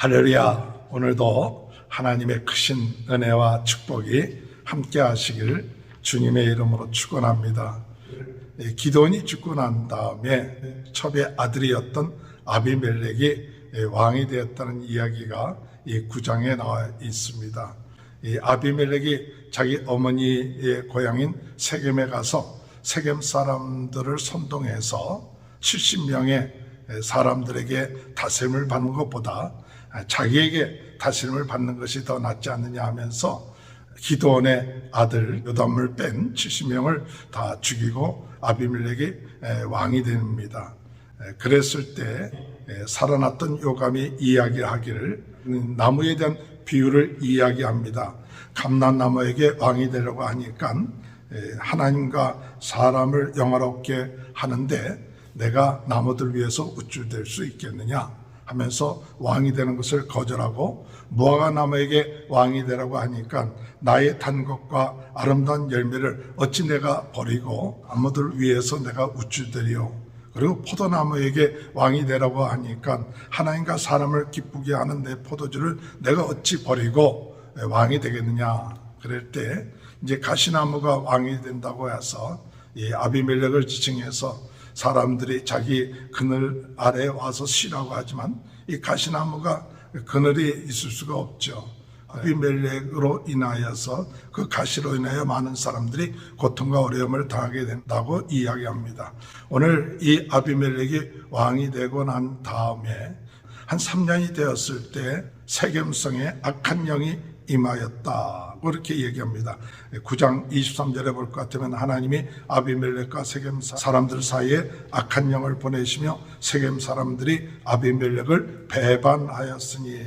할렐루야. 오늘도 하나님의 크신 은혜와 축복이 함께 하시길 주님의 이름으로 축원합니다. 기드온이 죽고 난 다음에 첩의 아들이었던 아비멜렉이 왕이 되었다는 이야기가 이 9장에 나와 있습니다. 이 아비멜렉이 자기 어머니의 고향인 세겜에 가서 세겜 사람들을 선동해서 70명의 사람들에게 다스림을 받는 것보다 자기에게 다스림을 받는 것이 더 낫지 않느냐 하면서 기드온의 아들 요담을 뺀 70명을 다 죽이고 아비멜렉이 왕이 됩니다. 그랬을 때 살아났던 요감이 이야기하기를 나무에 대한 비유를 이야기합니다. 감람나무에게 왕이 되려고 하니까 하나님과 사람을 영화롭게 하는데 내가 나무들 위해서 우쭐댈 수 있겠느냐 하면서 왕이 되는 것을 거절하고 무화과 나무에게 왕이 되라고 하니까 나의 단 것과 아름다운 열매를 어찌 내가 버리고 나무들 위해서 내가 우쭐대리요. 그리고 포도나무에게 왕이 되라고 하니까 하나님과 사람을 기쁘게 하는 내 포도주를 내가 어찌 버리고 왕이 되겠느냐. 그럴 때 이제 가시나무가 왕이 된다고 해서 이 아비멜렉을 지칭해서 사람들이 자기 그늘 아래에 와서 쉬라고 하지만 이 가시나무가 그늘이 있을 수가 없죠. 아비멜렉으로 인하여서 그 가시로 인하여 많은 사람들이 고통과 어려움을 당하게 된다고 이야기합니다. 오늘 이 아비멜렉이 왕이 되고 난 다음에 한 3년이 되었을 때 세겜성에 악한 영이 임하였다. 그렇게 얘기합니다. 9장 23절에 볼 것 같으면 하나님이 아비멜렉과 세겜 사람들 사이에 악한 영을 보내시며 세겜 사람들이 아비멜렉을 배반하였으니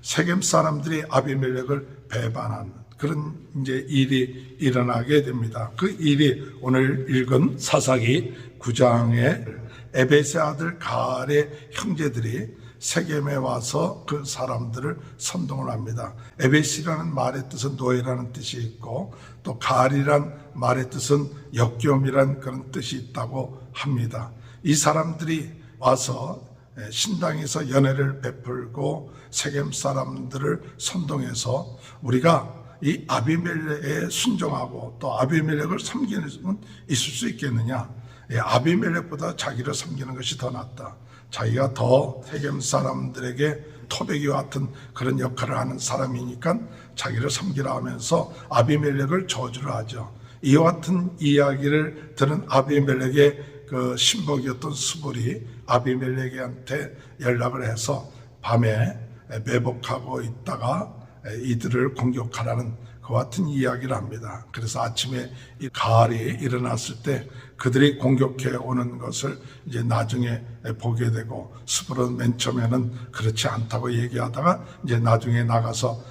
세겜 사람들이 아비멜렉을 배반한 그런 이제 일이 일어나게 됩니다. 그 일이 오늘 읽은 사사기 9장에 에벳의 아들 가알의 형제들이 세겜에 와서 그 사람들을 선동을 합니다. 에벳이라는 말의 뜻은 노예라는 뜻이 있고 또 가알이란 말의 뜻은 역겨움이라는 그런 뜻이 있다고 합니다. 이 사람들이 와서 신당에서 연회를 베풀고 세겜 사람들을 선동해서 우리가 이 아비멜렉에 순종하고 또 아비멜렉을 섬기는 분 있을 수 있겠느냐. 아비멜렉보다 자기를 섬기는 것이 더 낫다. 자기가 더 세겜 사람들에게 토백이와 같은 그런 역할을 하는 사람이니까 자기를 섬기라 하면서 아비멜렉을 저주를 하죠. 이와 같은 이야기를 들은 아비멜렉의 그 신복이었던 스볼이 아비멜렉한테 연락을 해서 밤에 매복하고 있다가 이들을 공격하라는 그와 같은 이야기를 합니다. 그래서 아침에 이 가을이 일어났을 때 그들이 공격해 오는 것을 이제 나중에 보게 되고 스불은 맨 처음에는 그렇지 않다고 얘기하다가 이제 나중에 나가서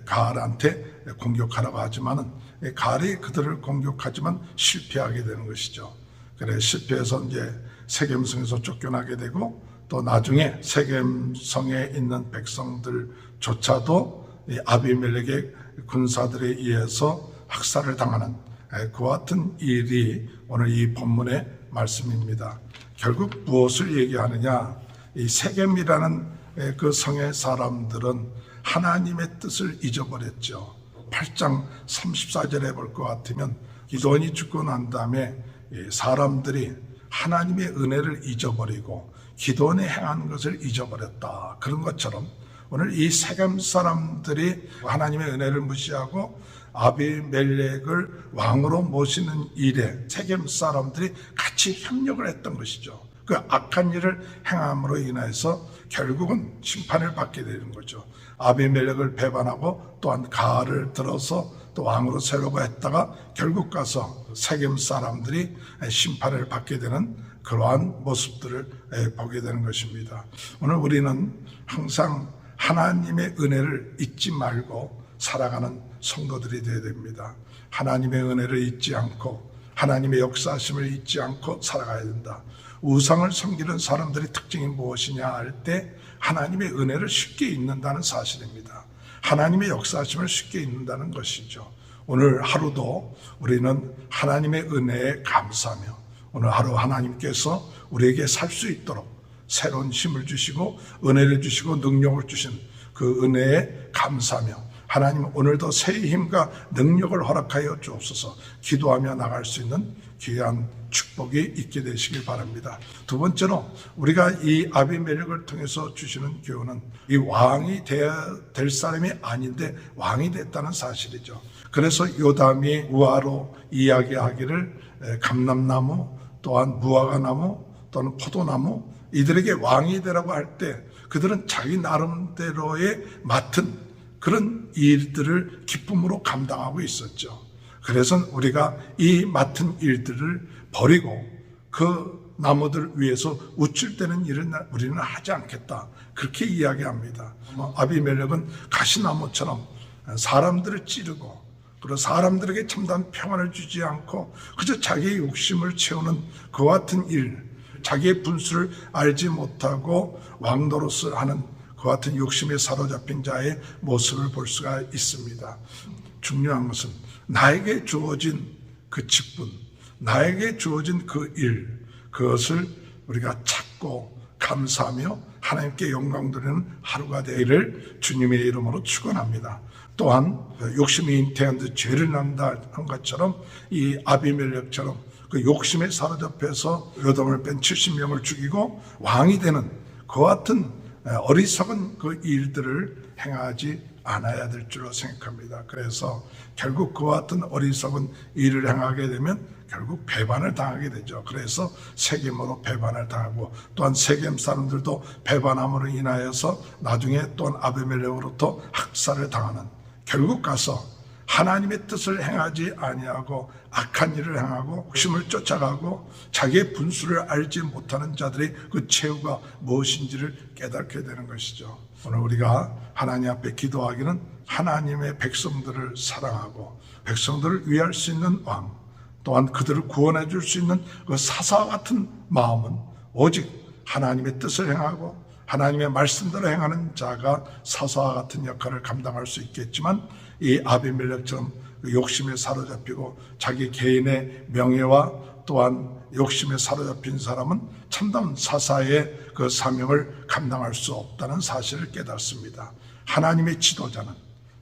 가을한테 공격하라고 하지만은 가을이 그들을 공격하지만 실패하게 되는 것이죠. 그래 실패해서 이제 세겜성에서 쫓겨나게 되고 또 나중에 세겜성에 있는 백성들조차도 이 아비멜렉의 군사들에 의해서 학살을 당하는 그와 같은 일이 오늘 이 본문의 말씀입니다. 결국 무엇을 얘기하느냐? 이 세겜이라는 그 성의 사람들은 하나님의 뜻을 잊어버렸죠. 8장 34절에 볼 것 같으면 기드온이 죽고 난 다음에 사람들이 하나님의 은혜를 잊어버리고 기드온이 행한 것을 잊어버렸다. 그런 것처럼 오늘 이 세겜 사람들이 하나님의 은혜를 무시하고 아비멜렉을 왕으로 모시는 일에 세겜 사람들이 같이 협력을 했던 것이죠. 그 악한 일을 행함으로 인해서 결국은 심판을 받게 되는 거죠. 아비멜렉을 배반하고 또한 가알을 들어서 또 왕으로 세우려고 했다가 결국 가서 세겜 사람들이 심판을 받게 되는 그러한 모습들을 보게 되는 것입니다. 오늘 우리는 항상 하나님의 은혜를 잊지 말고 살아가는 성도들이 되어야 됩니다. 하나님의 은혜를 잊지 않고 하나님의 역사하심을 잊지 않고 살아가야 된다. 우상을 섬기는 사람들의 특징이 무엇이냐 할 때 하나님의 은혜를 쉽게 잊는다는 사실입니다. 하나님의 역사하심을 쉽게 잊는다는 것이죠. 오늘 하루도 우리는 하나님의 은혜에 감사하며 오늘 하루 하나님께서 우리에게 살 수 있도록 새로운 힘을 주시고 은혜를 주시고 능력을 주신 그 은혜에 감사하며 하나님 오늘도 새 힘과 능력을 허락하여 주옵소서. 기도하며 나갈 수 있는 귀한 축복이 있게 되시길 바랍니다. 두 번째로 우리가 이 아비멜렉을 통해서 주시는 교훈은 이 왕이 될 사람이 아닌데 왕이 됐다는 사실이죠. 그래서 요담이 우화로 이야기하기를 감람나무 또한 무화과나무 또는 포도나무 이들에게 왕이 되라고 할 때 그들은 자기 나름대로의 맡은 그런 일들을 기쁨으로 감당하고 있었죠. 그래서 우리가 이 맡은 일들을 버리고 그 나무들 위해서 우쭐대는 일은 우리는 하지 않겠다. 그렇게 이야기합니다. 아비멜렉은 가시나무처럼 사람들을 찌르고 그리고 사람들에게 참다한 평안을 주지 않고 그저 자기의 욕심을 채우는 그와 같은 일, 자기의 분수를 알지 못하고 왕노릇을 하는 그와 같은 욕심에 사로잡힌 자의 모습을 볼 수가 있습니다. 중요한 것은 나에게 주어진 그 직분, 나에게 주어진 그 일, 그것을 우리가 찾고 감사하며 하나님께 영광 드리는 하루가 되기를 주님의 이름으로 축원합니다. 또한 욕심이 잉태한 듯 죄를 낳는다 한 것처럼 이 아비멜렉처럼 그 욕심에 사로잡혀서 요담을 뺀 70명을 죽이고 왕이 되는 그와 같은 어리석은 그 일들을 행하지 않아야 될 줄로 생각합니다. 그래서 결국 그와 같은 어리석은 일을 행하게 되면 결국 배반을 당하게 되죠. 그래서 세겜으로 배반을 당하고 또한 세겜 사람들도 배반함으로 인하여서 나중에 또한 아비멜렉으로부터 학살을 당하는 결국 가서 하나님의 뜻을 행하지 아니하고 악한 일을 행하고 욕심을 쫓아가고 자기의 분수를 알지 못하는 자들의 그 최후가 무엇인지를 깨닫게 되는 것이죠. 오늘 우리가 하나님 앞에 기도하기는 하나님의 백성들을 사랑하고 백성들을 위할 수 있는 왕, 또한 그들을 구원해 줄 수 있는 그 사사와 같은 마음은 오직 하나님의 뜻을 행하고 하나님의 말씀대로 행하는 자가 사사와 같은 역할을 감당할 수 있겠지만 이 아비멜렉처럼 욕심에 사로잡히고 자기 개인의 명예와 또한 욕심에 사로잡힌 사람은 참다운 사사의 그 사명을 감당할 수 없다는 사실을 깨닫습니다. 하나님의 지도자는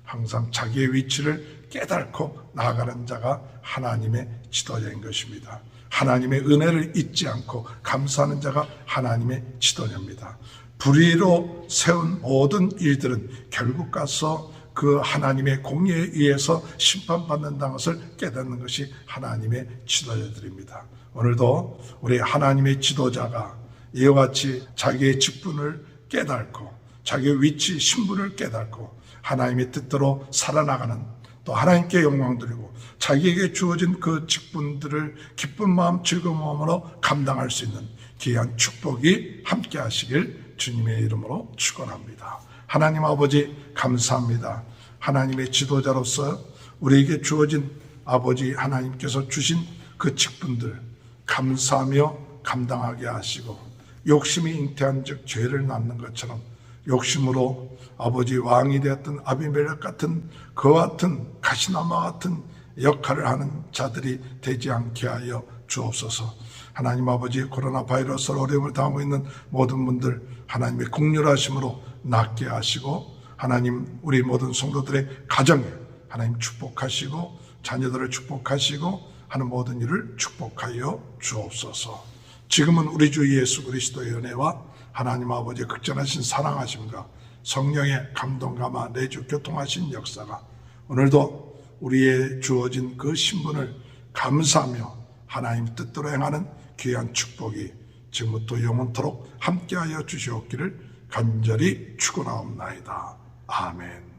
항상 자기의 위치를 깨닫고 나아가는 자가 하나님의 지도자인 것입니다. 하나님의 은혜를 잊지 않고 감사하는 자가 하나님의 지도자입니다. 불의로 세운 모든 일들은 결국 가서 그 하나님의 공의에 의해서 심판받는다는 것을 깨닫는 것이 하나님의 지도자들입니다. 오늘도 우리 하나님의 지도자가 이와 같이 자기의 직분을 깨닫고 자기의 위치, 신분을 깨닫고 하나님의 뜻대로 살아나가는 또 하나님께 영광 드리고 자기에게 주어진 그 직분들을 기쁜 마음, 즐거운 마음으로 감당할 수 있는 귀한 축복이 함께 하시길 주님의 이름으로 축원합니다. 하나님 아버지 감사합니다. 하나님의 지도자로서 우리에게 주어진 아버지 하나님께서 주신 그 직분들 감사하며 감당하게 하시고 욕심이 잉태한 즉 죄를 낳는 것처럼 욕심으로 아버지 왕이 되었던 아비멜렉 같은 그와 같은 가시나무 같은 역할을 하는 자들이 되지 않게 하여 주옵소서. 하나님 아버지 코로나 바이러스로 어려움을 당하고 있는 모든 분들 하나님의 긍휼하심으로 낫게 하시고 하나님 우리 모든 성도들의 가정에 하나님 축복하시고 자녀들을 축복하시고 하는 모든 일을 축복하여 주옵소서. 지금은 우리 주 예수 그리스도의 은혜와 하나님 아버지의 극전하신 사랑하심과 성령의 감동감화 내주 교통하신 역사가 오늘도 우리의 주어진 그 신분을 감사하며 하나님 뜻대로 행하는 귀한 축복이 지금부터 영원토록 함께하여 주시옵기를 간절히 축원하옵나이다. 아멘.